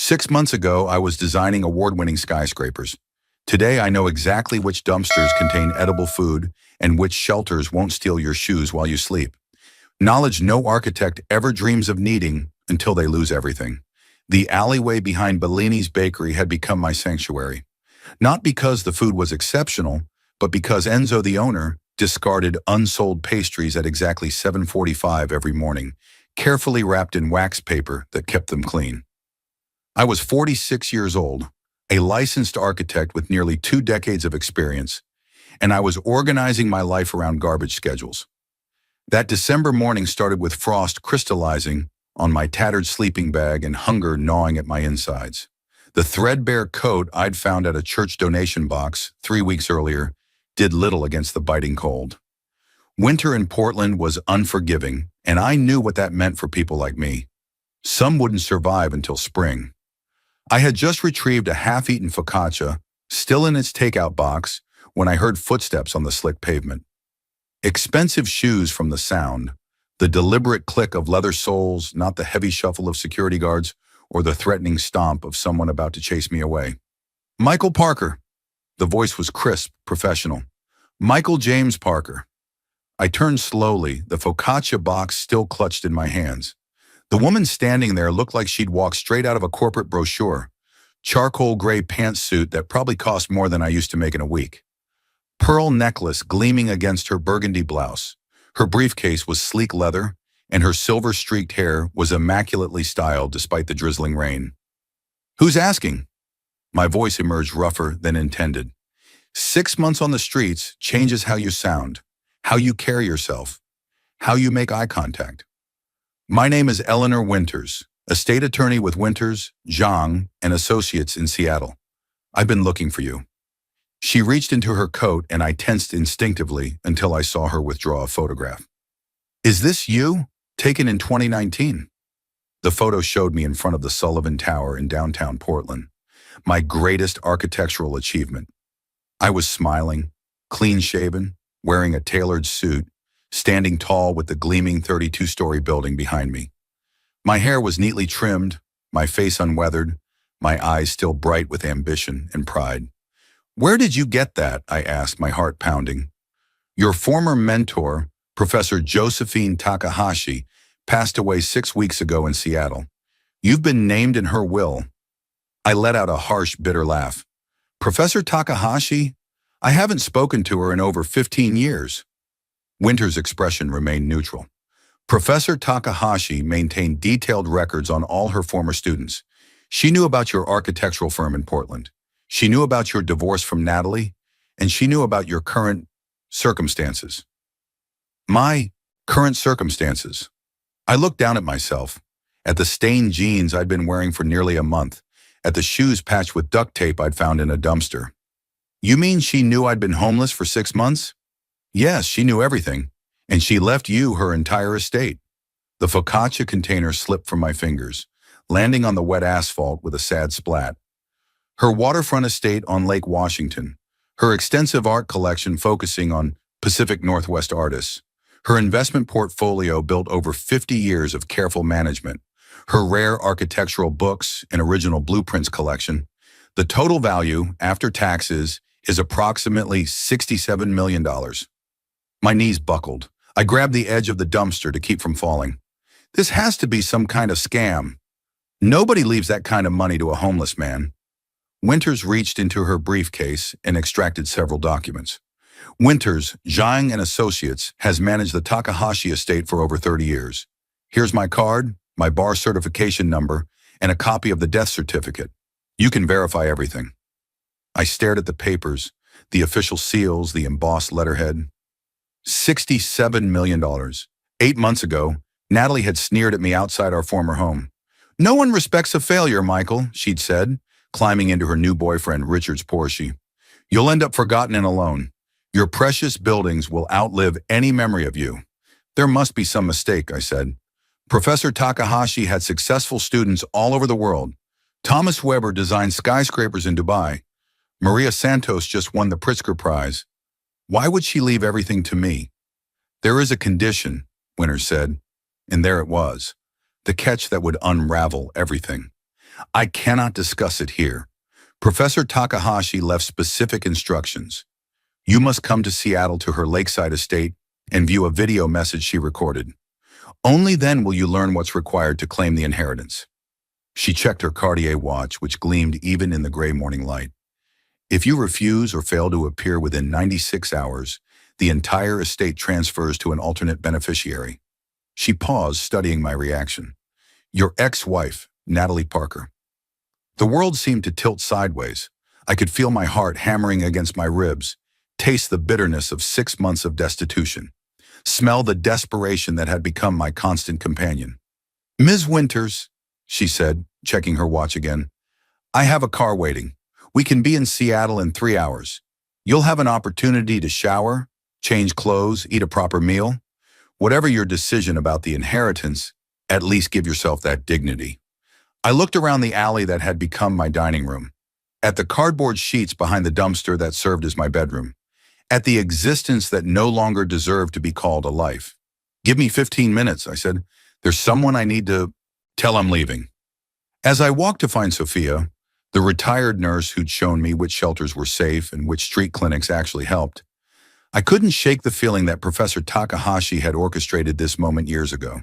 6 months ago, I was designing award-winning skyscrapers. Today, I know exactly which dumpsters contain edible food and which shelters won't steal your shoes while you sleep. Knowledge no architect ever dreams of needing until they lose everything. The alleyway behind Bellini's bakery had become my sanctuary. Not because the food was exceptional, but because Enzo, the owner, discarded unsold pastries at exactly 7:45 every morning, carefully wrapped in wax paper that kept them clean. I was 46 years old, a licensed architect with nearly 2 decades of experience, and I was organizing my life around garbage schedules. That December morning started with frost crystallizing on my tattered sleeping bag and hunger gnawing at my insides. The threadbare coat I'd found at a church donation box 3 weeks earlier did little against the biting cold. Winter in Portland was unforgiving, and I knew what that meant for people like me. Some wouldn't survive until spring. I had just retrieved a half-eaten focaccia, still in its takeout box, when I heard footsteps on the slick pavement. Expensive shoes from the sound, the deliberate click of leather soles, not the heavy shuffle of security guards or the threatening stomp of someone about to chase me away. Michael Parker. The voice was crisp, professional. Michael James Parker. I turned slowly, the focaccia box still clutched in my hands. The woman standing there looked like she'd walked straight out of a corporate brochure. Charcoal gray pantsuit that probably cost more than I used to make in a week. Pearl necklace gleaming against her burgundy blouse. Her briefcase was sleek leather, and her silver-streaked hair was immaculately styled despite the drizzling rain. "Who's asking?" My voice emerged rougher than intended. 6 months on the streets changes how you sound, how you carry yourself, how you make eye contact. My name is Eleanor Winters, estate attorney with Winters, Zhang, and Associates in Seattle. I've been looking for you. She reached into her coat and I tensed instinctively until I saw her withdraw a photograph. "Is this you? Taken in 2019? The photo showed me in front of the Sullivan Tower in downtown Portland, my greatest architectural achievement. I was smiling, clean-shaven, wearing a tailored suit, standing tall with the gleaming 32-story building behind me. My hair was neatly trimmed, my face unweathered, my eyes still bright with ambition and pride. "Where did you get that?" I asked, my heart pounding. "Your former mentor, Professor Josephine Takahashi, passed away 6 weeks ago in Seattle. You've been named in her will." I let out a harsh, bitter laugh. "Professor Takahashi? I haven't spoken to her in over 15 years. Winter's expression remained neutral. "Professor Takahashi maintained detailed records on all her former students. She knew about your architectural firm in Portland. She knew about your divorce from Natalie, and she knew about your current circumstances." My current circumstances. I looked down at myself, at the stained jeans I'd been wearing for nearly a month, at the shoes patched with duct tape I'd found in a dumpster. "You mean she knew I'd been homeless for 6 months? "Yes, she knew everything, and she left you her entire estate." The focaccia container slipped from my fingers, landing on the wet asphalt with a sad splat. Her waterfront estate on Lake Washington, her extensive art collection focusing on Pacific Northwest artists, her investment portfolio built over 50 years of careful management, her rare architectural books and original blueprints collection. The total value, after taxes, is approximately $67 million. My knees buckled. I grabbed the edge of the dumpster to keep from falling. This has to be some kind of scam. Nobody leaves that kind of money to a homeless man. Winters reached into her briefcase and extracted several documents. "Winters, Zhang and Associates, has managed the Takahashi estate for over 30 years. Here's my card, my bar certification number, and a copy of the death certificate. You can verify everything." I stared at the papers, the official seals, the embossed letterhead. $67 million. 8 months ago, Natalie had sneered at me outside our former home. "No one respects a failure, Michael," she'd said, climbing into her new boyfriend Richard's Porsche. "You'll end up forgotten and alone. Your precious buildings will outlive any memory of you." "There must be some mistake," I said. "Professor Takahashi had successful students all over the world. Thomas Weber designed skyscrapers in Dubai. Maria Santos just won the Pritzker Prize. Why would she leave everything to me?" "There is a condition," Winters said, and there it was, the catch that would unravel everything. I cannot discuss it here. Professor Takahashi left specific instructions. You must come to Seattle to her lakeside estate and view a video message she recorded. Only then will you learn what's required to claim the inheritance. She checked her Cartier watch, which gleamed even in the gray morning light. If you refuse or fail to appear within 96 hours, the entire estate transfers to an alternate beneficiary. She paused, studying my reaction. Your ex-wife, Natalie Parker. The world seemed to tilt sideways. I could feel my heart hammering against my ribs, taste the bitterness of 6 months of destitution, smell the desperation that had become my constant companion. Ms. Winters, she said, checking her watch again, I have a car waiting. We can be in Seattle in 3 hours. You'll have an opportunity to shower, change clothes, eat a proper meal. Whatever your decision about the inheritance, at least give yourself that dignity. I looked around the alley that had become my dining room, at the cardboard sheets behind the dumpster that served as my bedroom, at the existence that no longer deserved to be called a life. Give me 15 minutes, I said. There's someone I need to tell I'm leaving. As I walked to find Sophia, the retired nurse who'd shown me which shelters were safe and which street clinics actually helped, I couldn't shake the feeling that Professor Takahashi had orchestrated this moment years ago.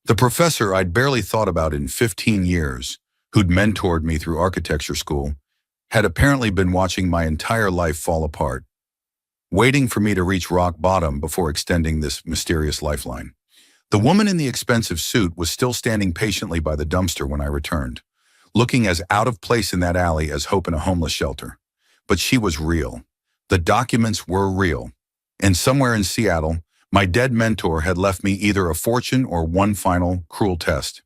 The professor I'd barely thought about in 15 years, who'd mentored me through architecture school, had apparently been watching my entire life fall apart, waiting for me to reach rock bottom before extending this mysterious lifeline. The woman in the expensive suit was still standing patiently by the dumpster when I returned, looking as out of place in that alley as Hope in a homeless shelter. But she was real. The documents were real. And somewhere in Seattle, my dead mentor had left me either a fortune or one final, cruel test.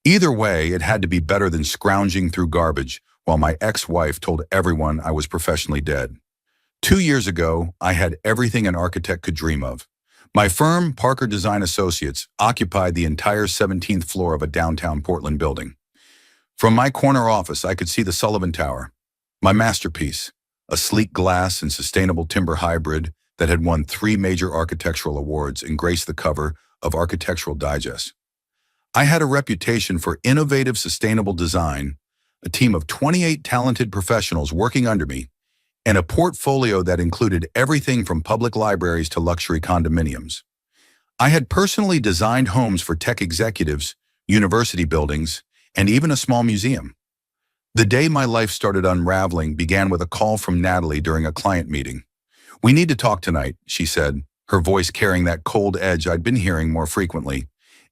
Either way, it had to be better than scrounging through garbage while my ex-wife told everyone I was professionally dead. 2 years ago, I had everything an architect could dream of. My firm, Parker Design Associates, occupied the entire 17th floor of a downtown Portland building. From my corner office, I could see the Sullivan Tower, my masterpiece, a sleek glass and sustainable timber hybrid that had won 3 major architectural awards and graced the cover of Architectural Digest. I had a reputation for innovative, sustainable design, a team of 28 talented professionals working under me, and a portfolio that included everything from public libraries to luxury condominiums. I had personally designed homes for tech executives, university buildings, and even a small museum. The day my life started unraveling began with a call from Natalie during a client meeting. We need to talk tonight, she said, her voice carrying that cold edge I'd been hearing more frequently.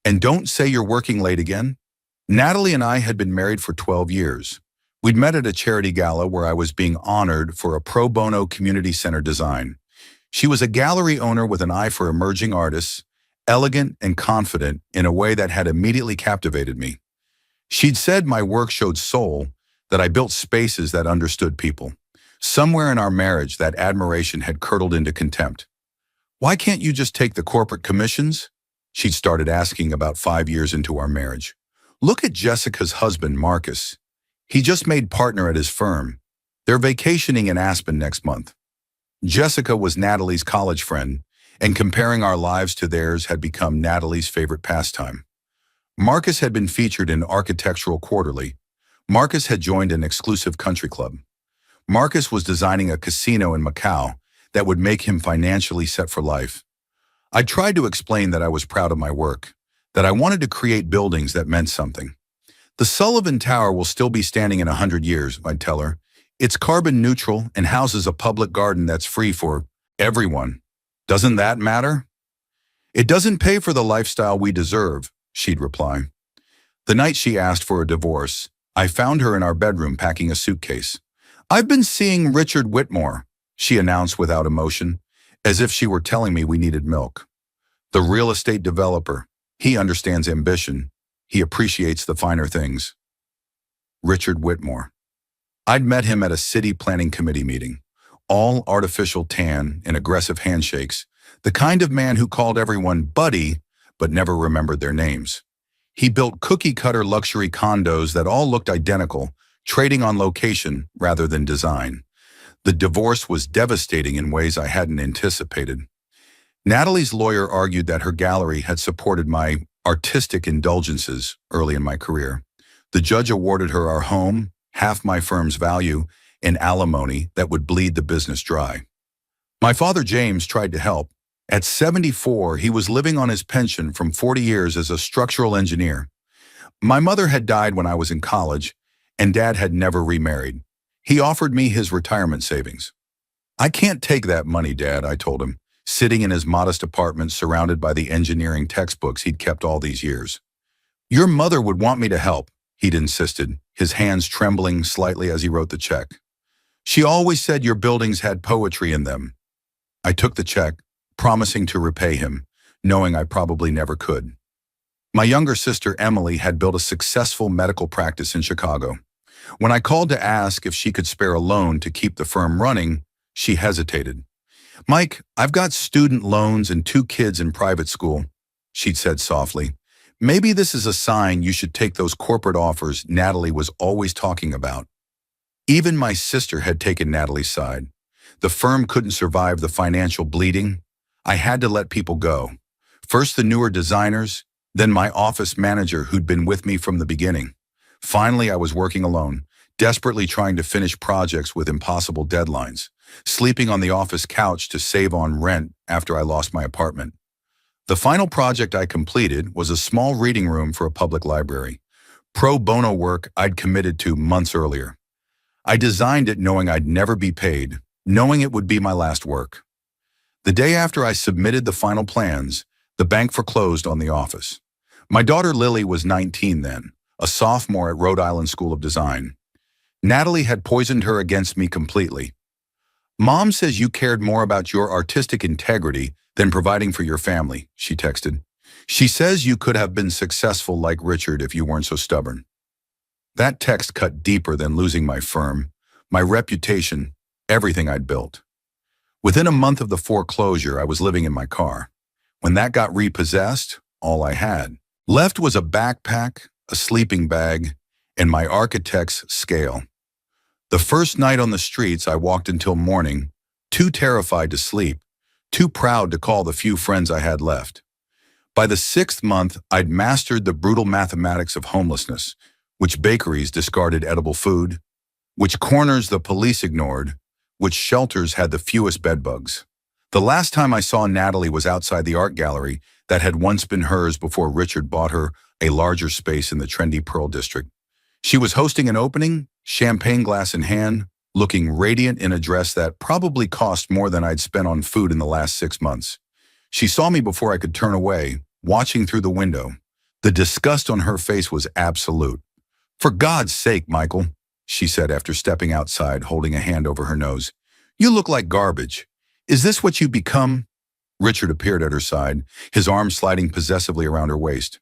And don't say you're working late again. Natalie and I had been married for 12 years. We'd met at a charity gala where I was being honored for a pro bono community center design. She was a gallery owner with an eye for emerging artists, elegant and confident in a way that had immediately captivated me. She'd said my work showed soul, that I built spaces that understood people. Somewhere in our marriage, that admiration had curdled into contempt. Why can't you just take the corporate commissions? She'd started asking about 5 years into our marriage. Look at Jessica's husband, Marcus. He just made partner at his firm. They're vacationing in Aspen next month. Jessica was Natalie's college friend, and comparing our lives to theirs had become Natalie's favorite pastime. Marcus had been featured in Architectural Quarterly. Marcus had joined an exclusive country club. Marcus was designing a casino in Macau that would make him financially set for life. I tried to explain that I was proud of my work, that I wanted to create buildings that meant something. The Sullivan Tower will still be standing in 100 years, I'd tell her. It's carbon neutral and houses a public garden that's free for everyone. Doesn't that matter? It doesn't pay for the lifestyle we deserve, she'd reply. The night she asked for a divorce, I found her in our bedroom packing a suitcase. I've been seeing Richard Whitmore, she announced without emotion, as if she were telling me we needed milk. The real estate developer. He understands ambition. He appreciates the finer things. Richard Whitmore. I'd met him at a city planning committee meeting. All artificial tan and aggressive handshakes. The kind of man who called everyone buddy, but never remembered their names. He built cookie-cutter luxury condos that all looked identical, trading on location rather than design. The divorce was devastating in ways I hadn't anticipated. Natalie's lawyer argued that her gallery had supported my artistic indulgences early in my career. The judge awarded her our home, half my firm's value, and alimony that would bleed the business dry. My father James tried to help. At 74, he was living on his pension from 40 years as a structural engineer. My mother had died when I was in college, and Dad had never remarried. He offered me his retirement savings. "I can't take that money, Dad," I told him, sitting in his modest apartment surrounded by the engineering textbooks he'd kept all these years. "Your mother would want me to help," he'd insisted, his hands trembling slightly as he wrote the check. "She always said your buildings had poetry in them." I took the check, promising to repay him, knowing I probably never could. My younger sister, Emily, had built a successful medical practice in Chicago. When I called to ask if she could spare a loan to keep the firm running, she hesitated. "Mike, I've got student loans and 2 kids in private school," she'd said softly. "Maybe this is a sign you should take those corporate offers Natalie was always talking about." Even my sister had taken Natalie's side. The firm couldn't survive the financial bleeding. I had to let people go. First the newer designers, then my office manager who'd been with me from the beginning. Finally, I was working alone, desperately trying to finish projects with impossible deadlines, sleeping on the office couch to save on rent after I lost my apartment. The final project I completed was a small reading room for a public library, pro bono work I'd committed to months earlier. I designed it knowing I'd never be paid, knowing it would be my last work. The day after I submitted the final plans, the bank foreclosed on the office. My daughter Lily was 19 then, a sophomore at Rhode Island School of Design. Natalie had poisoned her against me completely. "Mom says you cared more about your artistic integrity than providing for your family," she texted. "She says you could have been successful like Richard if you weren't so stubborn." That text cut deeper than losing my firm, my reputation, everything I'd built. Within a month of the foreclosure, I was living in my car. When that got repossessed, all I had left was a backpack, a sleeping bag, and my architect's scale. The first night on the streets, I walked until morning, too terrified to sleep, too proud to call the few friends I had left. By the 6th month, I'd mastered the brutal mathematics of homelessness, which bakeries discarded edible food, which corners the police ignored, which shelters had the fewest bedbugs. The last time I saw Natalie was outside the art gallery that had once been hers before Richard bought her a larger space in the trendy Pearl District. She was hosting an opening, champagne glass in hand, looking radiant in a dress that probably cost more than I'd spent on food in the last 6 months. She saw me before I could turn away, watching through the window. The disgust on her face was absolute. "For God's sake, Michael," she said after stepping outside, holding a hand over her nose. "You look like garbage. Is this what you become?" Richard appeared at her side, his arm sliding possessively around her waist.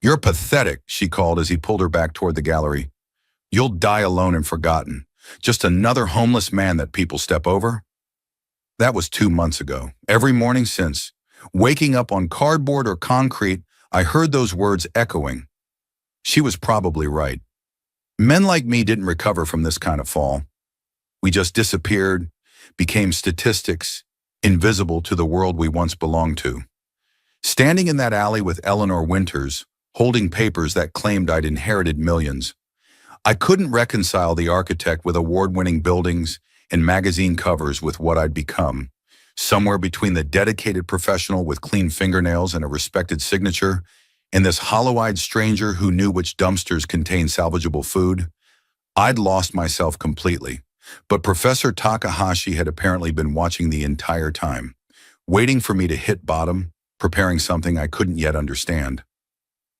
"You're pathetic," she called as he pulled her back toward the gallery. "You'll die alone and forgotten. Just another homeless man that people step over." That was 2 months ago. Every morning since, waking up on cardboard or concrete, I heard those words echoing. She was probably right. Men like me didn't recover from this kind of fall. We just disappeared, became statistics, invisible to the world we once belonged to. Standing in that alley with Eleanor Winters, holding papers that claimed I'd inherited millions, I couldn't reconcile the architect with award-winning buildings and magazine covers with what I'd become, somewhere between the dedicated professional with clean fingernails and a respected signature, and this hollow-eyed stranger who knew which dumpsters contained salvageable food. I'd lost myself completely, but Professor Takahashi had apparently been watching the entire time, waiting for me to hit bottom, preparing something I couldn't yet understand.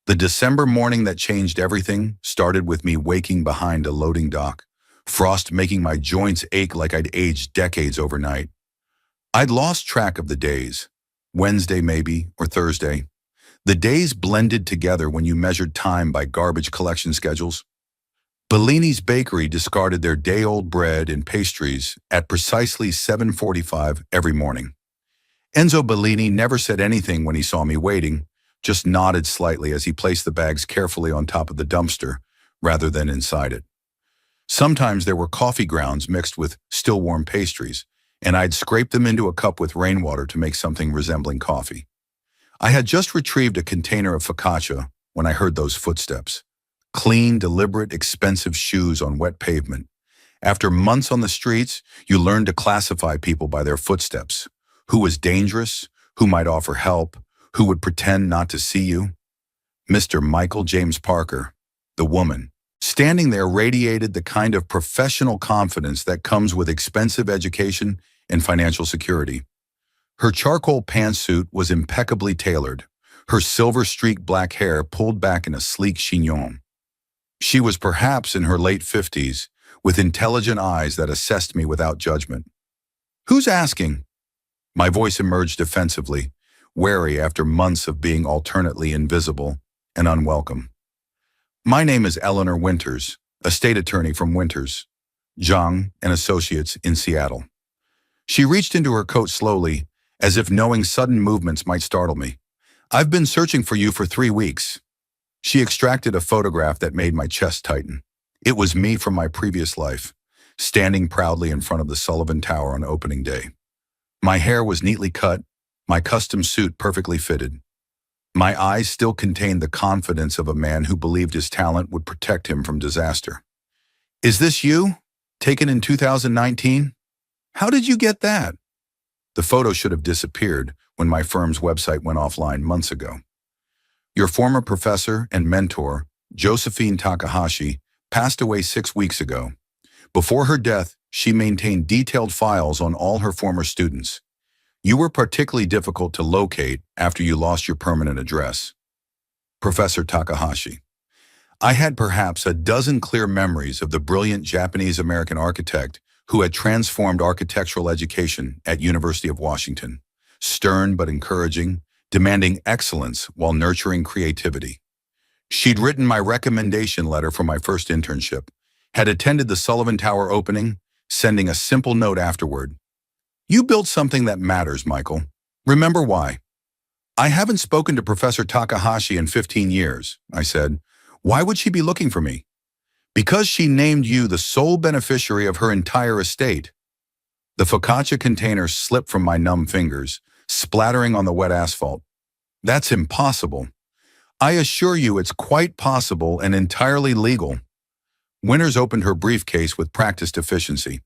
The December morning that changed everything started with me waking behind a loading dock, frost making my joints ache like I'd aged decades overnight. I'd lost track of the days, Wednesday maybe, or Thursday. The days blended together when you measured time by garbage collection schedules. Bellini's bakery discarded their day-old bread and pastries at precisely 7:45 every morning. Enzo Bellini never said anything when he saw me waiting, just nodded slightly as he placed the bags carefully on top of the dumpster rather than inside it. Sometimes there were coffee grounds mixed with still-warm pastries, and I'd scrape them into a cup with rainwater to make something resembling coffee. I had just retrieved a container of focaccia when I heard those footsteps. Clean, deliberate, expensive shoes on wet pavement. After months on the streets, you learn to classify people by their footsteps. Who was dangerous, who might offer help, who would pretend not to see you. Mr. Michael James Parker, the woman, standing there radiated the kind of professional confidence that comes with expensive education and financial security. Her charcoal pantsuit was impeccably tailored, her silver-streaked black hair pulled back in a sleek chignon. She was perhaps in her late 50s, with intelligent eyes that assessed me without judgment. "Who's asking?" My voice emerged defensively, wary after months of being alternately invisible and unwelcome. "My name is Eleanor Winters, a state attorney from Winters, Zhang and Associates in Seattle." She reached into her coat slowly, as if knowing sudden movements might startle me. "I've been searching for you for 3 weeks. She extracted a photograph that made my chest tighten. It was me from my previous life, standing proudly in front of the Sullivan Tower on opening day. My hair was neatly cut, my custom suit perfectly fitted. My eyes still contained the confidence of a man who believed his talent would protect him from disaster. "Is this you? Taken in 2019? How did you get that?" The photo should have disappeared when my firm's website went offline months ago. "Your former professor and mentor, Josephine Takahashi, passed away 6 weeks ago. Before her death, she maintained detailed files on all her former students. You were particularly difficult to locate after you lost your permanent address." Professor Takahashi. I had perhaps a dozen clear memories of the brilliant Japanese-American architect who had transformed architectural education at University of Washington. Stern but encouraging, demanding excellence while nurturing creativity. She'd written my recommendation letter for my first internship, had attended the Sullivan Tower opening, sending a simple note afterward. "You built something that matters, Michael. Remember why." "I haven't spoken to Professor Takahashi in 15 years, I said. "Why would she be looking for me?" "Because she named you the sole beneficiary of her entire estate." The focaccia container slipped from my numb fingers, splattering on the wet asphalt. "That's impossible." "I assure you it's quite possible and entirely legal." Winters opened her briefcase with practiced efficiency.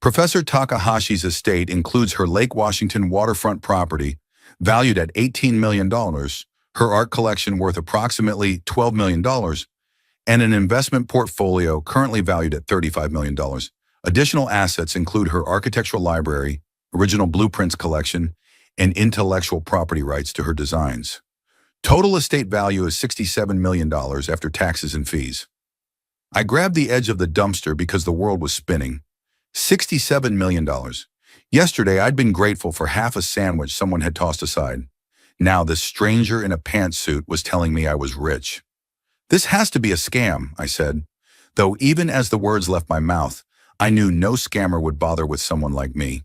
Professor Takahashi's estate includes her Lake Washington waterfront property, valued at $18 million, her art collection worth approximately $12 million, and an investment portfolio currently valued at $35 million. Additional assets include her architectural library, original blueprints collection, and intellectual property rights to her designs. Total estate value is $67 million after taxes and fees. I grabbed the edge of the dumpster because the world was spinning. $67 million. Yesterday, I'd been grateful for half a sandwich someone had tossed aside. Now this stranger in a pantsuit was telling me I was rich. "This has to be a scam," I said, though even as the words left my mouth, I knew no scammer would bother with someone like me.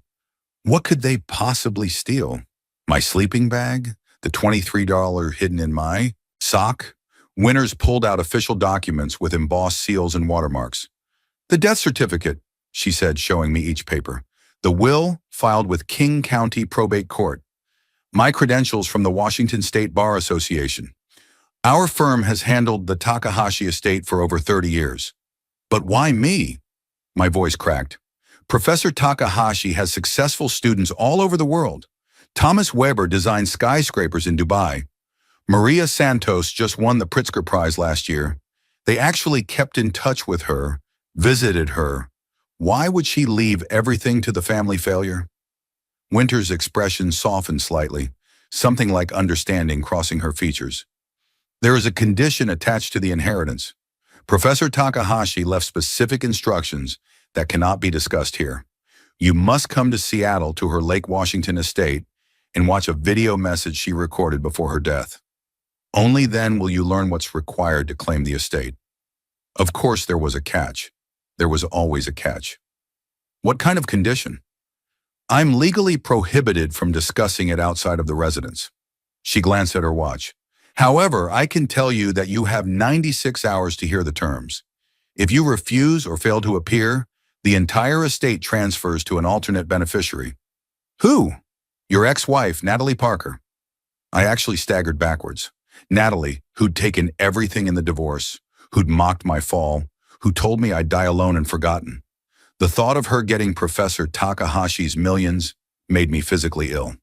What could they possibly steal? My sleeping bag? The $23 hidden in my sock? Winters pulled out official documents with embossed seals and watermarks. "The death certificate," she said, showing me each paper. "The will filed with King County Probate Court. My credentials from the Washington State Bar Association. Our firm has handled the Takahashi estate for over 30 years. "But why me?" My voice cracked. "Professor Takahashi has successful students all over the world. Thomas Weber designed skyscrapers in Dubai. Maria Santos just won the Pritzker Prize last year. They actually kept in touch with her, visited her. Why would she leave everything to the family failure?" Winter's expression softened slightly, something like understanding crossing her features. "There is a condition attached to the inheritance. Professor Takahashi left specific instructions that cannot be discussed here. You must come to Seattle to her Lake Washington estate and watch a video message she recorded before her death. Only then will you learn what's required to claim the estate." Of course there was a catch. There was always a catch. "What kind of condition?" "I'm legally prohibited from discussing it outside of the residence." She glanced at her watch. "However, I can tell you that you have 96 hours to hear the terms. If you refuse or fail to appear, the entire estate transfers to an alternate beneficiary." "Who?" "Your ex-wife, Natalie Parker." I actually staggered backwards. Natalie, who'd taken everything in the divorce, who'd mocked my fall, who told me I'd die alone and forgotten. The thought of her getting Professor Takahashi's millions made me physically ill.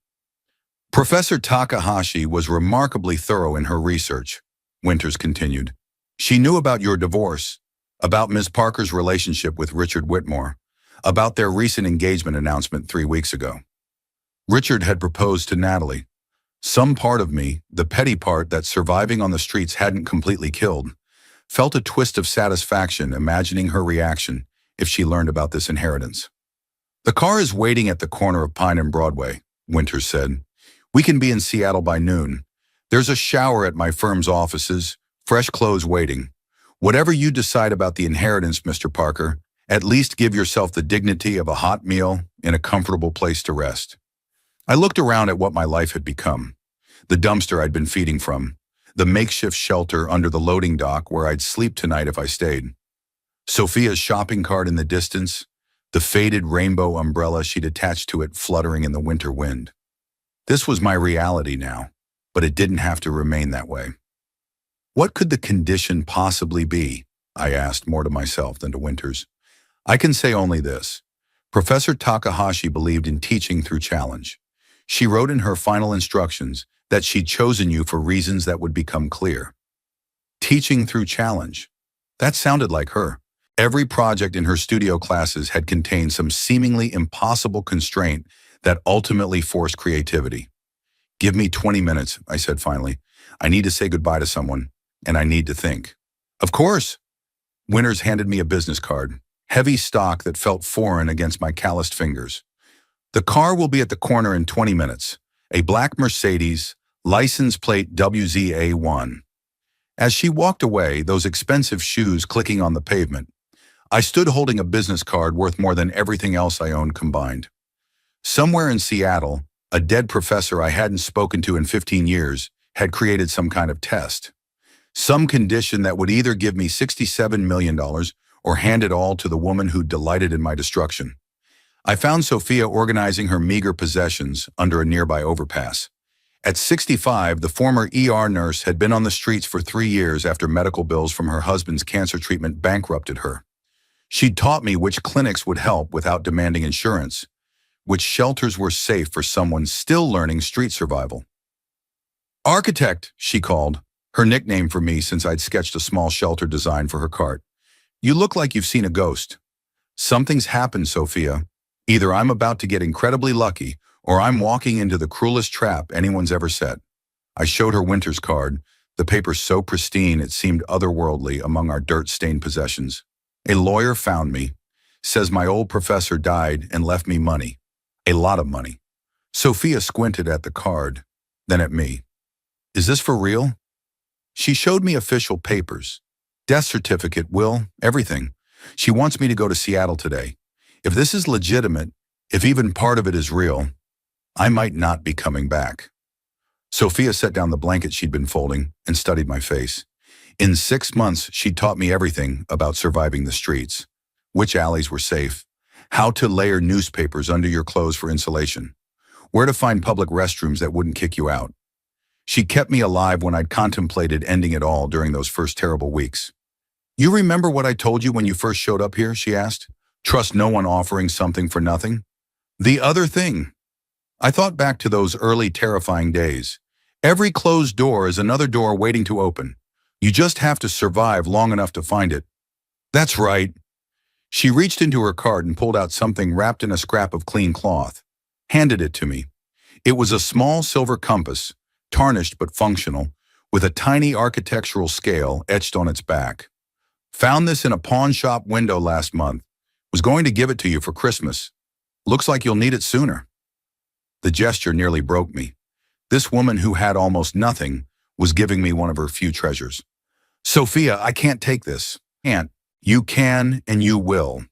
Professor Takahashi was remarkably thorough in her research, Winters continued. She knew about your divorce, about Ms. Parker's relationship with Richard Whitmore, about their recent engagement announcement 3 weeks ago. Richard had proposed to Natalie. Some part of me, the petty part that surviving on the streets hadn't completely killed, felt a twist of satisfaction imagining her reaction if she learned about this inheritance. The car is waiting at the corner of Pine and Broadway, Winters said. We can be in Seattle by noon. There's a shower at my firm's offices, fresh clothes waiting. Whatever you decide about the inheritance, Mr. Parker, at least give yourself the dignity of a hot meal in a comfortable place to rest. I looked around at what my life had become. The dumpster I'd been feeding from, the makeshift shelter under the loading dock where I'd sleep tonight if I stayed. Sophia's shopping cart in the distance, the faded rainbow umbrella she'd attached to it fluttering in the winter wind. This was my reality now, but it didn't have to remain that way. What could the condition possibly be? I asked, more to myself than to Winters. I can say only this. Professor Takahashi believed in teaching through challenge. She wrote in her final instructions that she'd chosen you for reasons that would become clear. Teaching through challenge. That sounded like her. Every project in her studio classes had contained some seemingly impossible constraint that ultimately forced creativity. Give me 20 minutes, I said finally. I need to say goodbye to someone, and I need to think. Of course. Winters handed me a business card, heavy stock that felt foreign against my calloused fingers. The car will be at the corner in 20 minutes. A black Mercedes, license plate WZA1. As she walked away, those expensive shoes clicking on the pavement, I stood holding a business card worth more than everything else I owned combined. Somewhere in Seattle, a dead professor I hadn't spoken to in 15 years had created some kind of test. Some condition that would either give me $67 million or hand it all to the woman who delighted in my destruction. I found Sophia organizing her meager possessions under a nearby overpass. At 65, the former ER nurse had been on the streets for 3 years after medical bills from her husband's cancer treatment bankrupted her. She'd taught me which clinics would help without demanding insurance, which shelters were safe for someone still learning street survival. Architect, she called, her nickname for me since I'd sketched a small shelter design for her cart. You look like you've seen a ghost. Something's happened, Sophia. Either I'm about to get incredibly lucky, or I'm walking into the cruelest trap anyone's ever set. I showed her Winters' card, the paper so pristine it seemed otherworldly among our dirt-stained possessions. A lawyer found me, says my old professor died and left me money. A lot of money. Sophia squinted at the card, then at me. Is this for real? She showed me official papers. Death certificate, will, everything. She wants me to go to Seattle today. If this is legitimate, if even part of it is real, I might not be coming back. Sophia set down the blanket she'd been folding and studied my face. In 6 months, she'd taught me everything about surviving the streets, which alleys were safe, how to layer newspapers under your clothes for insulation, where to find public restrooms that wouldn't kick you out. She kept me alive when I'd contemplated ending it all during those first terrible weeks. You remember what I told you when you first showed up here, she asked. Trust no one offering something for nothing? The other thing. I thought back to those early terrifying days. Every closed door is another door waiting to open. You just have to survive long enough to find it. That's right. She reached into her cart and pulled out something wrapped in a scrap of clean cloth, handed it to me. It was a small silver compass, tarnished but functional, with a tiny architectural scale etched on its back. Found this in a pawn shop window last month. Was going to give it to you for Christmas. Looks like you'll need it sooner. The gesture nearly broke me. This woman who had almost nothing was giving me one of her few treasures. Sophia, I can't take this. Can't. You can and you will.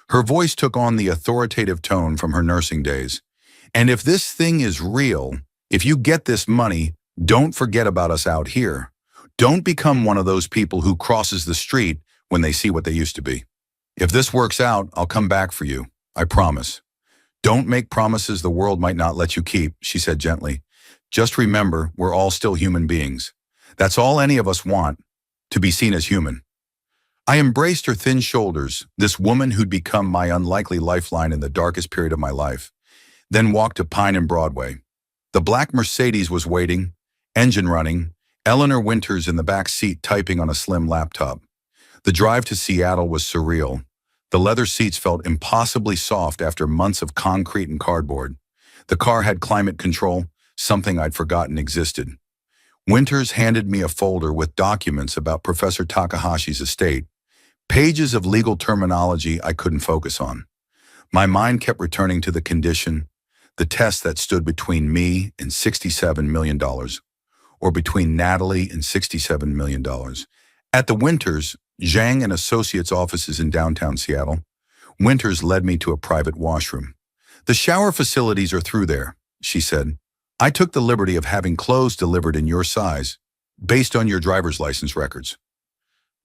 Her voice took on the authoritative tone from her nursing days. And if this thing is real, if you get this money, don't forget about us out here. Don't become one of those people who crosses the street when they see what they used to be. If this works out, I'll come back for you. I promise. Don't make promises the world might not let you keep, she said gently. Just remember, we're all still human beings. That's all any of us want, to be seen as human. I embraced her thin shoulders, this woman who'd become my unlikely lifeline in the darkest period of my life, then walked to Pine and Broadway. The black Mercedes was waiting, engine running, Eleanor Winters in the back seat typing on a slim laptop. The drive to Seattle was surreal. The leather seats felt impossibly soft after months of concrete and cardboard. The car had climate control, something I'd forgotten existed. Winters handed me a folder with documents about Professor Takahashi's estate, pages of legal terminology I couldn't focus on. My mind kept returning to the condition, the test that stood between me and $67 million, or between Natalie and $67 million. At the Winters, Zhang and Associates offices in downtown Seattle, Winters led me to a private washroom. "The shower facilities are through there," she said. "I took the liberty of having clothes delivered in your size, based on your driver's license records."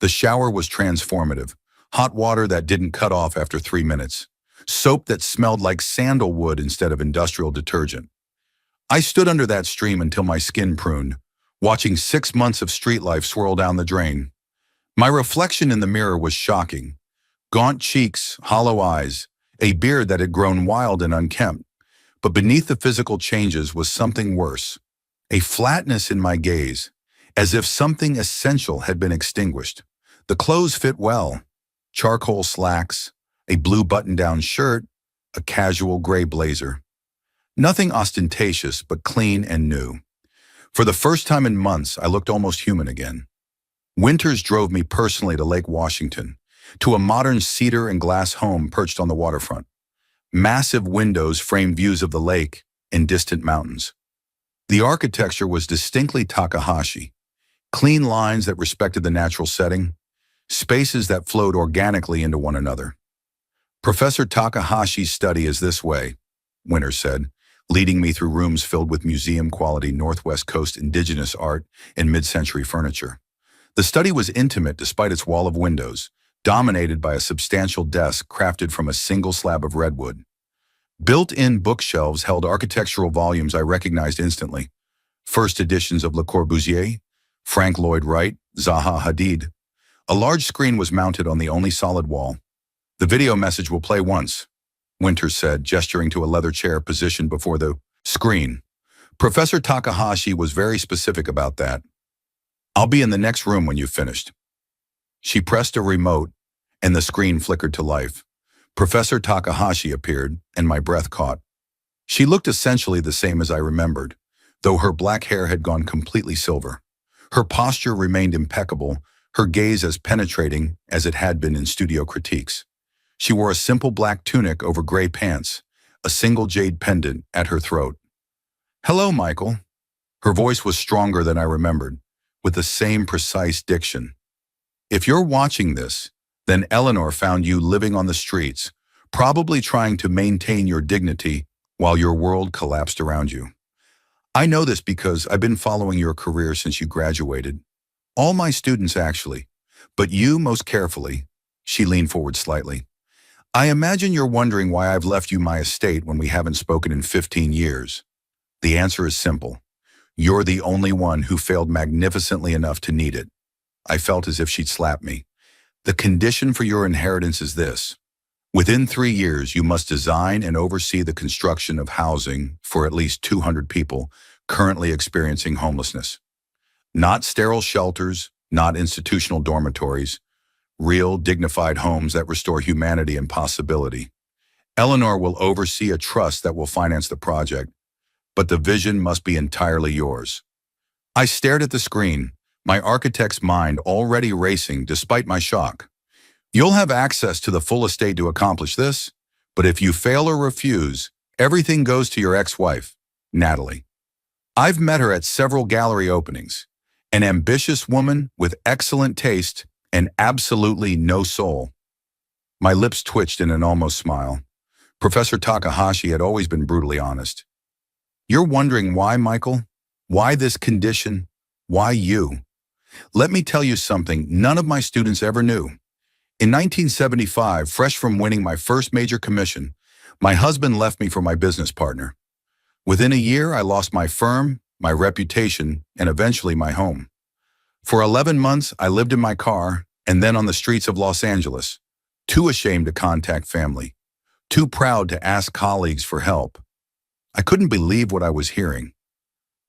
The shower was transformative. Hot water that didn't cut off after 3 minutes. Soap that smelled like sandalwood instead of industrial detergent. I stood under that stream until my skin pruned, watching 6 months of street life swirl down the drain. My reflection in the mirror was shocking. Gaunt cheeks, hollow eyes, a beard that had grown wild and unkempt. But beneath the physical changes was something worse. A flatness in my gaze, as if something essential had been extinguished. The clothes fit well. Charcoal slacks, a blue button-down shirt, a casual gray blazer. Nothing ostentatious, but clean and new. For the first time in months, I looked almost human again. Winters drove me personally to Lake Washington, to a modern cedar and glass home perched on the waterfront. Massive windows framed views of the lake and distant mountains. The architecture was distinctly Takahashi. Clean lines that respected the natural setting, spaces that flowed organically into one another. "Professor Takahashi's study is this way," Winters said, leading me through rooms filled with museum-quality Northwest Coast indigenous art and mid-century furniture. The study was intimate despite its wall of windows, dominated by a substantial desk crafted from a single slab of redwood. Built-in bookshelves held architectural volumes I recognized instantly. First editions of Le Corbusier, Frank Lloyd Wright, Zaha Hadid. A large screen was mounted on the only solid wall. "The video message will play once," Winters said, gesturing to a leather chair positioned before the screen. "Professor Takahashi was very specific about that. I'll be in the next room when you've finished." She pressed a remote, and the screen flickered to life. Professor Takahashi appeared, and my breath caught. She looked essentially the same as I remembered, though her black hair had gone completely silver. Her posture remained impeccable, her gaze as penetrating as it had been in studio critiques. She wore a simple black tunic over gray pants, a single jade pendant at her throat. "Hello, Michael." Her voice was stronger than I remembered, with the same precise diction. "If you're watching this, then Eleanor found you living on the streets, probably trying to maintain your dignity while your world collapsed around you. I know this because I've been following your career since you graduated. All my students, actually, but you most carefully." She leaned forward slightly. "I imagine you're wondering why I've left you my estate when we haven't spoken in 15 years. The answer is simple. You're the only one who failed magnificently enough to need it." I felt as if she'd slapped me. "The condition for your inheritance is this. Within 3 years, you must design and oversee the construction of housing for at least 200 people currently experiencing homelessness. Not sterile shelters, not institutional dormitories, real, dignified homes that restore humanity and possibility. Eleanor will oversee a trust that will finance the project, but the vision must be entirely yours." I stared at the screen, my architect's mind already racing despite my shock. "You'll have access to the full estate to accomplish this, but if you fail or refuse, everything goes to your ex-wife, Natalie. I've met her at several gallery openings. An ambitious woman with excellent taste and absolutely no soul." My lips twitched in an almost smile. Professor Takahashi had always been brutally honest. "You're wondering why, Michael? Why this condition? Why you? Let me tell you something none of my students ever knew. In 1975, fresh from winning my first major commission, my husband left me for my business partner. Within a year, I lost my firm, my reputation, and eventually my home. For 11 months, I lived in my car, and then on the streets of Los Angeles, too ashamed to contact family, too proud to ask colleagues for help. I couldn't believe what I was hearing.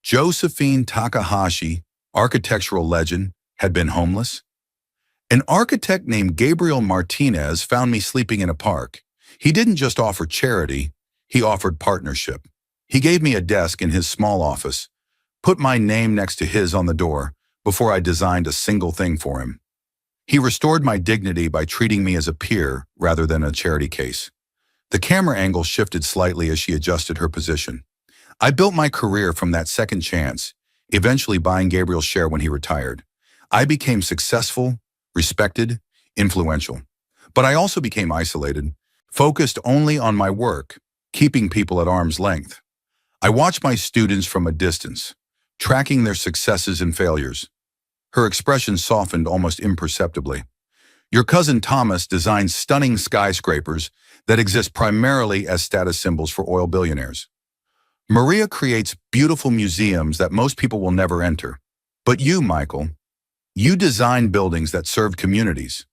Josephine Takahashi, architectural legend, had been homeless. An architect named Gabriel Martinez found me sleeping in a park. He didn't just offer charity, he offered partnership. He gave me a desk in his small office, put my name next to his on the door before I designed a single thing for him. He restored my dignity by treating me as a peer rather than a charity case. The camera angle shifted slightly as she adjusted her position. I built my career from that second chance, eventually buying Gabriel's share when he retired. I became successful, respected, influential. But I also became isolated, focused only on my work, keeping people at arm's length. I watched my students from a distance, tracking their successes and failures. Her expression softened almost imperceptibly. Your cousin Thomas designs stunning skyscrapers that exist primarily as status symbols for oil billionaires. Maria creates beautiful museums that most people will never enter. But you, Michael, you design buildings that serve communities.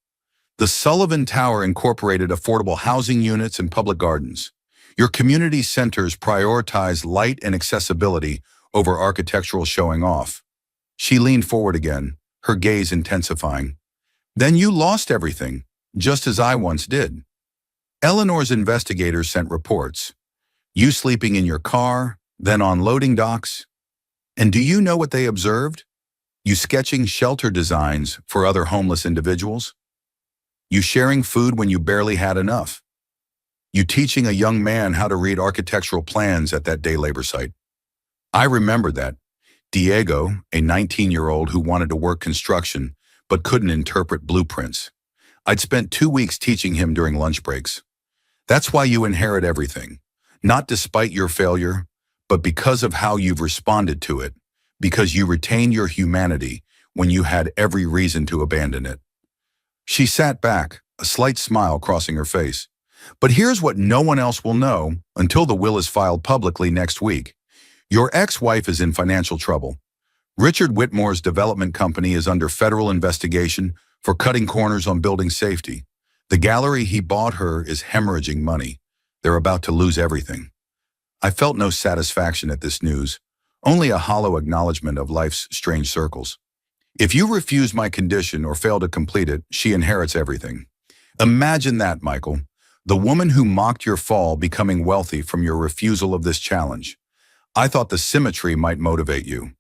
The Sullivan Tower incorporated affordable housing units and public gardens. Your community centers prioritize light and accessibility over architectural showing off. She leaned forward again, her gaze intensifying. Then you lost everything, just as I once did. Eleanor's investigators sent reports. You sleeping in your car, then on loading docks. And do you know what they observed? You sketching shelter designs for other homeless individuals. You sharing food when you barely had enough. You teaching a young man how to read architectural plans at that day labor site. I remember that. Diego, a 19-year-old who wanted to work construction but couldn't interpret blueprints. I'd spent 2 weeks teaching him during lunch breaks. That's why you inherit everything. Not despite your failure, but because of how you've responded to it, because you retained your humanity when you had every reason to abandon it. She sat back, a slight smile crossing her face. But here's what no one else will know until the will is filed publicly next week. Your ex-wife is in financial trouble. Richard Whitmore's development company is under federal investigation for cutting corners on building safety. The gallery he bought her is hemorrhaging money. They're about to lose everything. I felt no satisfaction at this news, only a hollow acknowledgement of life's strange circles. If you refuse my condition or fail to complete it, she inherits everything. Imagine that, Michael. The woman who mocked your fall becoming wealthy from your refusal of this challenge. I thought the symmetry might motivate you.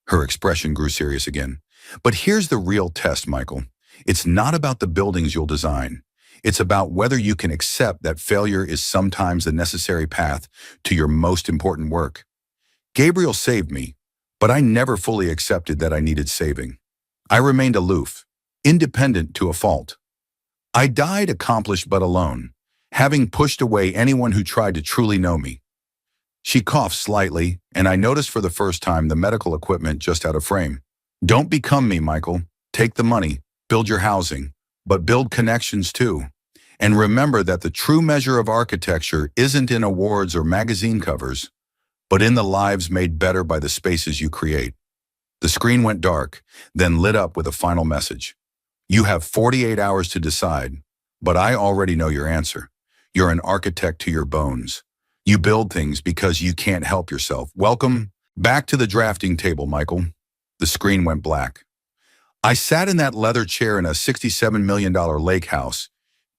Her expression grew serious again. But here's the real test, Michael. It's not about the buildings you'll design. It's about whether you can accept that failure is sometimes the necessary path to your most important work. Gabriel saved me, but I never fully accepted that I needed saving. I remained aloof, independent to a fault. I died accomplished but alone, having pushed away anyone who tried to truly know me. She coughed slightly, and I noticed for the first time the medical equipment just out of frame. Don't become me, Michael. Take the money, build your housing, but build connections too. And remember that the true measure of architecture isn't in awards or magazine covers, but in the lives made better by the spaces you create. The screen went dark, then lit up with a final message. You have 48 hours to decide, but I already know your answer. You're an architect to your bones. You build things because you can't help yourself. Welcome back to the drafting table, Michael. The screen went black. I sat in that leather chair in a $67 million lake house,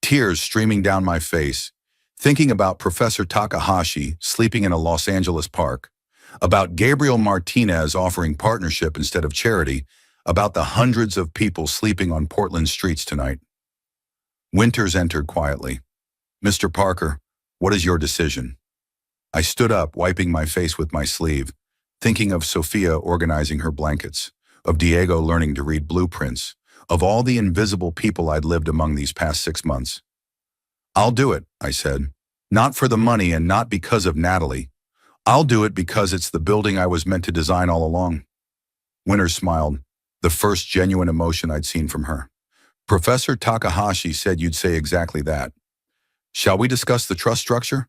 tears streaming down my face, thinking about Professor Takahashi sleeping in a Los Angeles park, about Gabriel Martinez offering partnership instead of charity, about the hundreds of people sleeping on Portland streets tonight. Winters entered quietly. Mr. Parker, what is your decision? I stood up, wiping my face with my sleeve, thinking of Sophia organizing her blankets, of Diego learning to read blueprints, of all the invisible people I'd lived among these past 6 months. I'll do it, I said. Not for the money and not because of Natalie. I'll do it because it's the building I was meant to design all along. Winters smiled, the first genuine emotion I'd seen from her. Professor Takahashi said you'd say exactly that. Shall we discuss the trust structure?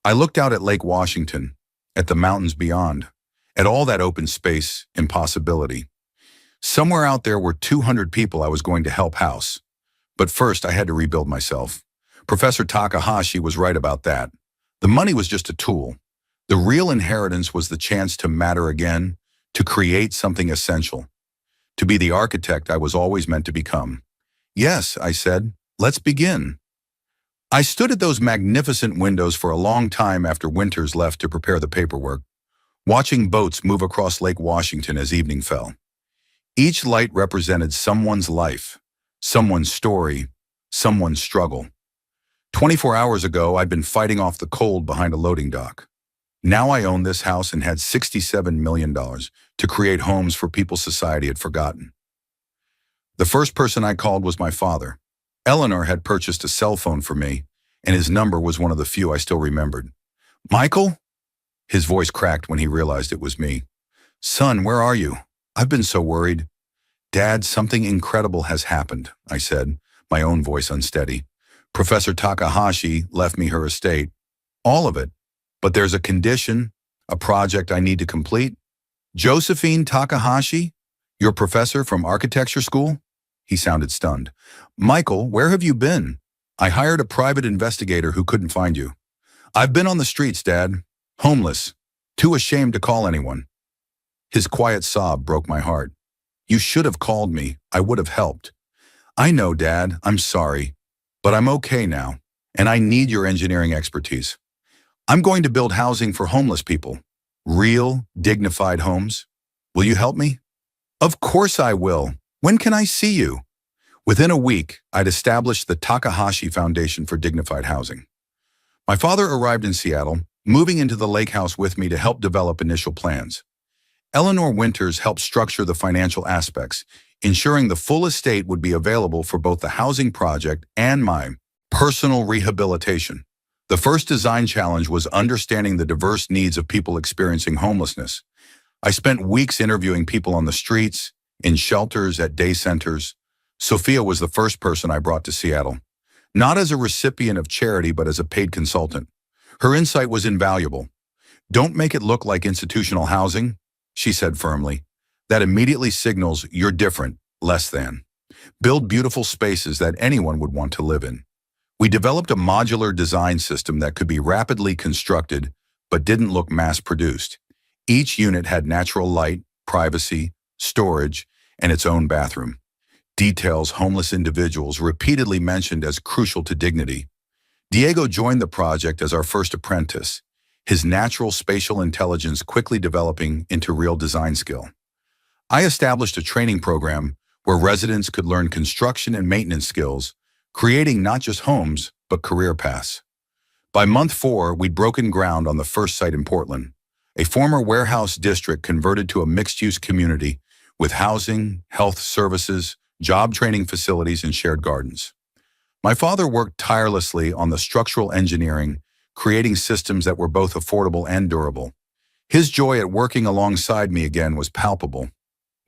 I looked out at Lake Washington, at the mountains beyond, at all that open space and possibility. Somewhere out there were 200 people I was going to help house. But first, I had to rebuild myself. Professor Takahashi was right about that. The money was just a tool. The real inheritance was the chance to matter again, to create something essential, to be the architect I was always meant to become. Yes, I said, let's begin. I stood at those magnificent windows for a long time after Winters left to prepare the paperwork, watching boats move across Lake Washington as evening fell. Each light represented someone's life, someone's story, someone's struggle. 24 hours ago, I'd been fighting off the cold behind a loading dock. Now I owned this house and had $67 million to create homes for people society had forgotten. The first person I called was my father. Eleanor had purchased a cell phone for me, and his number was one of the few I still remembered. Michael? His voice cracked when he realized it was me. Son, where are you? I've been so worried. Dad, something incredible has happened, I said, my own voice unsteady. Professor Takahashi left me her estate. All of it. But there's a condition, a project I need to complete. Josephine Takahashi? Your professor from architecture school? He sounded stunned. Michael, where have you been? I hired a private investigator who couldn't find you. I've been on the streets, Dad. Homeless. Too ashamed to call anyone. His quiet sob broke my heart. You should have called me. I would have helped. I know, Dad. I'm sorry. But I'm okay now, and I need your engineering expertise. I'm going to build housing for homeless people. Real, dignified homes. Will you help me? Of course I will. When can I see you? Within a week, I'd established the Takahashi Foundation for Dignified Housing. My father arrived in Seattle, moving into the lake house with me to help develop initial plans. Eleanor Winters helped structure the financial aspects, ensuring the full estate would be available for both the housing project and my personal rehabilitation. The first design challenge was understanding the diverse needs of people experiencing homelessness. I spent weeks interviewing people on the streets, in shelters, at day centers. Sophia was the first person I brought to Seattle, not as a recipient of charity, but as a paid consultant. Her insight was invaluable. Don't make it look like institutional housing, she said firmly. That immediately signals you're different, less than. Build beautiful spaces that anyone would want to live in. We developed a modular design system that could be rapidly constructed, but didn't look mass-produced. Each unit had natural light, privacy, storage, and its own bathroom. Details homeless individuals repeatedly mentioned as crucial to dignity. Diego joined the project as our first apprentice, his natural spatial intelligence quickly developing into real design skill. I established a training program where residents could learn construction and maintenance skills, creating not just homes, but career paths. By month 4, we'd broken ground on the first site in Portland, a former warehouse district converted to a mixed-use community with housing, health services, job training facilities, and shared gardens. My father worked tirelessly on the structural engineering, creating systems that were both affordable and durable. His joy at working alongside me again was palpable.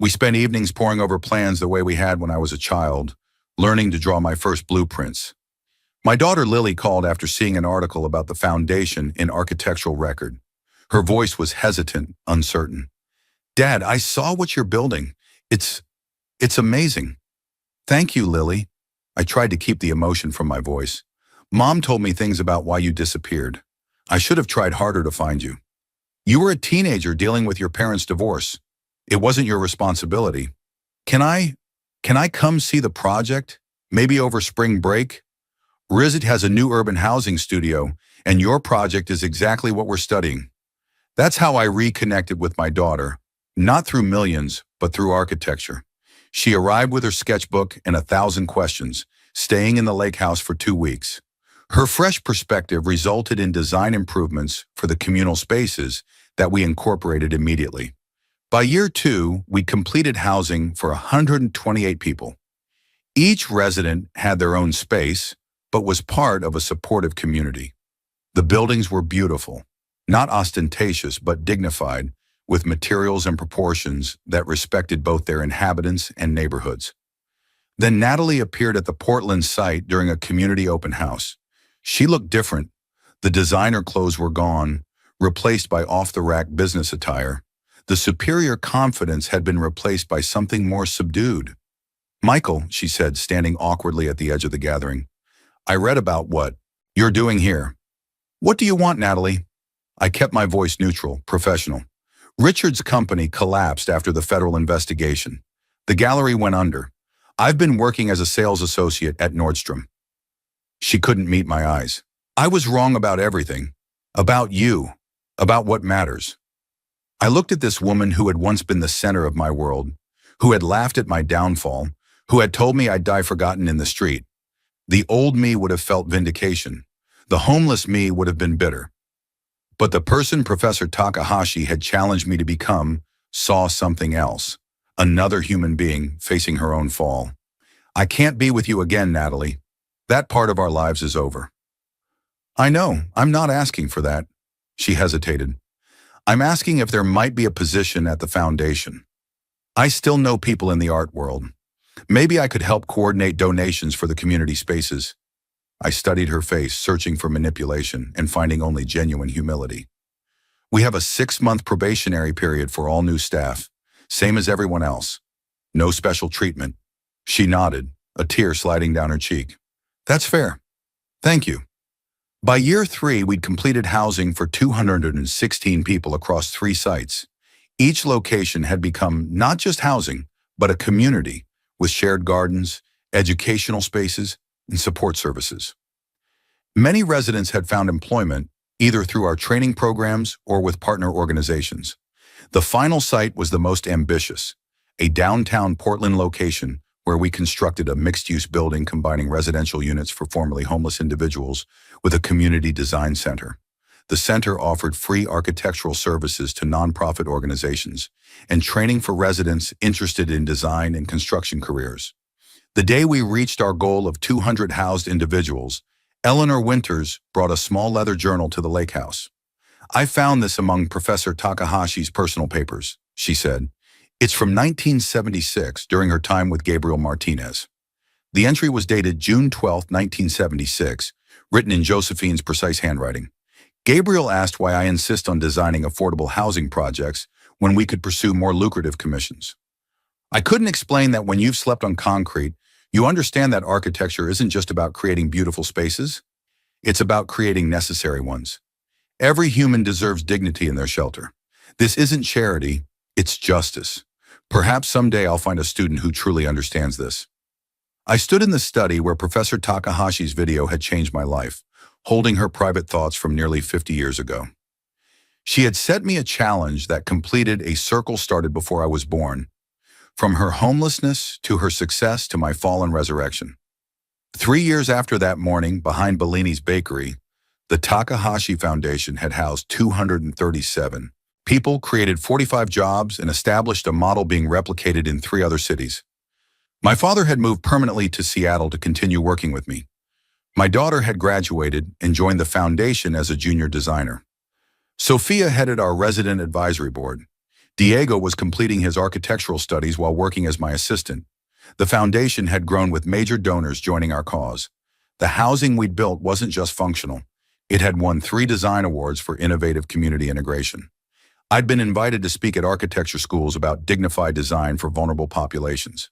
We spent evenings poring over plans the way we had when I was a child, learning to draw my first blueprints. My daughter Lily called after seeing an article about the foundation in Architectural Record. Her voice was hesitant, uncertain. Dad, I saw what you're building. It's amazing. Thank you, Lily. I tried to keep the emotion from my voice. Mom told me things about why you disappeared. I should have tried harder to find you. You were a teenager dealing with your parents' divorce. It wasn't your responsibility. Can I come see the project? Maybe over spring break? Rizit has a new urban housing studio, and your project is exactly what we're studying. That's how I reconnected with my daughter, not through millions, but through architecture. She arrived with her sketchbook and 1,000 questions, staying in the lake house for 2 weeks. Her fresh perspective resulted in design improvements for the communal spaces that we incorporated immediately. By year 2, we completed housing for 128 people. Each resident had their own space, but was part of a supportive community. The buildings were beautiful, not ostentatious but dignified, with materials and proportions that respected both their inhabitants and neighborhoods. Then Natalie appeared at the Portland site during a community open house. She looked different. The designer clothes were gone, replaced by off-the-rack business attire. The superior confidence had been replaced by something more subdued. "Michael," she said, standing awkwardly at the edge of the gathering, "I read about what you're doing here." "What do you want, Natalie?" I kept my voice neutral, professional. "Richard's company collapsed after the federal investigation. The gallery went under. I've been working as a sales associate at Nordstrom." She couldn't meet my eyes. "I was wrong about everything. About you. About what matters." I looked at this woman who had once been the center of my world, who had laughed at my downfall, who had told me I'd die forgotten in the street. The old me would have felt vindication. The homeless me would have been bitter. But the person Professor Takahashi had challenged me to become saw something else. Another human being facing her own fall. "I can't be with you again, Natalie. That part of our lives is over." "I know, I'm not asking for that." She hesitated. "I'm asking if there might be a position at the foundation. I still know people in the art world. Maybe I could help coordinate donations for the community spaces." I studied her face, searching for manipulation and finding only genuine humility. "We have a 6-month probationary period for all new staff, same as everyone else. No special treatment." She nodded, a tear sliding down her cheek. "That's fair. Thank you." By year 3, we'd completed housing for 216 people across 3 sites. Each location had become not just housing, but a community with shared gardens, educational spaces, and support services. Many residents had found employment either through our training programs or with partner organizations. The final site was the most ambitious, a downtown Portland location where we constructed a mixed-use building combining residential units for formerly homeless individuals with a community design center. The center offered free architectural services to nonprofit organizations and training for residents interested in design and construction careers. The day we reached our goal of 200 housed individuals, Eleanor Winters brought a small leather journal to the lake house. "I found this among Professor Takahashi's personal papers," she said. "It's from 1976, during her time with Gabriel Martinez." The entry was dated June 12, 1976, written in Josephine's precise handwriting. "Gabriel asked why I insist on designing affordable housing projects when we could pursue more lucrative commissions. I couldn't explain that when you've slept on concrete, you understand that architecture isn't just about creating beautiful spaces. It's about creating necessary ones. Every human deserves dignity in their shelter. This isn't charity, it's justice. Perhaps someday I'll find a student who truly understands this." I stood in the study where Professor Takahashi's video had changed my life, holding her private thoughts from nearly 50 years ago. She had set me a challenge that completed a circle started before I was born, from her homelessness to her success to my fall and resurrection. 3 years after that morning, behind Bellini's Bakery, the Takahashi Foundation had housed 237 people, created 45 jobs, and established a model being replicated in 3 other cities. My father had moved permanently to Seattle to continue working with me. My daughter had graduated and joined the foundation as a junior designer. Sophia headed our resident advisory board. Diego was completing his architectural studies while working as my assistant. The foundation had grown with major donors joining our cause. The housing we'd built wasn't just functional. It had won 3 design awards for innovative community integration. I'd been invited to speak at architecture schools about dignified design for vulnerable populations.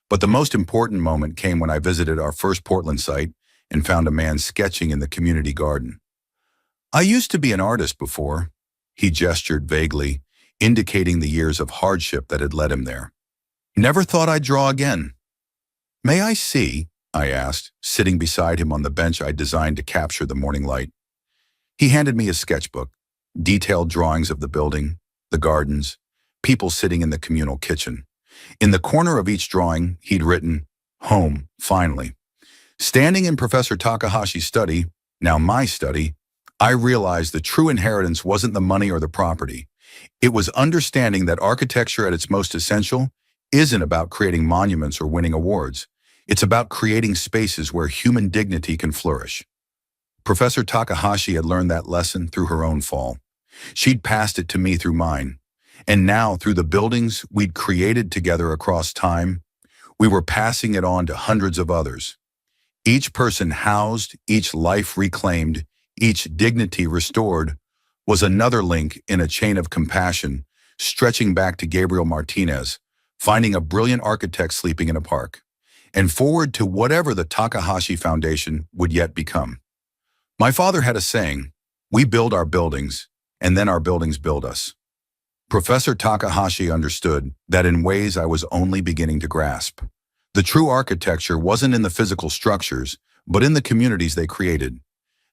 But the most important moment came when I visited our first Portland site and found a man sketching in the community garden. "I used to be an artist before," he gestured vaguely, indicating the years of hardship that had led him there. "Never thought I'd draw again." "May I see?" I asked, sitting beside him on the bench I'd designed to capture the morning light. He handed me a sketchbook, detailed drawings of the building, the gardens, people sitting in the communal kitchen. In the corner of each drawing, he'd written, "Home, finally." Standing in Professor Takahashi's study, now my study, I realized the true inheritance wasn't the money or the property. It was understanding that architecture at its most essential isn't about creating monuments or winning awards. It's about creating spaces where human dignity can flourish. Professor Takahashi had learned that lesson through her own fall. She'd passed it to me through mine. And now, through the buildings we'd created together across time, we were passing it on to hundreds of others. Each person housed, each life reclaimed, each dignity restored was another link in a chain of compassion stretching back to Gabriel Martinez, finding a brilliant architect sleeping in a park, and forward to whatever the Takahashi Foundation would yet become. My father had a saying, "We build our buildings, and then our buildings build us." Professor Takahashi understood that in ways I was only beginning to grasp. The true architecture wasn't in the physical structures, but in the communities they created,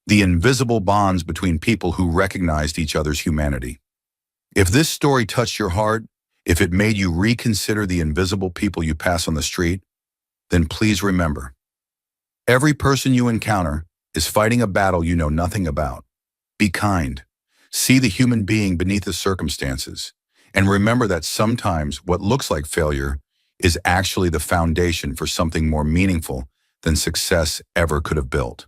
the invisible bonds between people who recognized each other's humanity. If this story touched your heart, if it made you reconsider the invisible people you pass on the street, then please remember, every person you encounter is fighting a battle you know nothing about. Be kind. See the human being beneath the circumstances. And remember that sometimes what looks like failure is actually the foundation for something more meaningful than success ever could have built.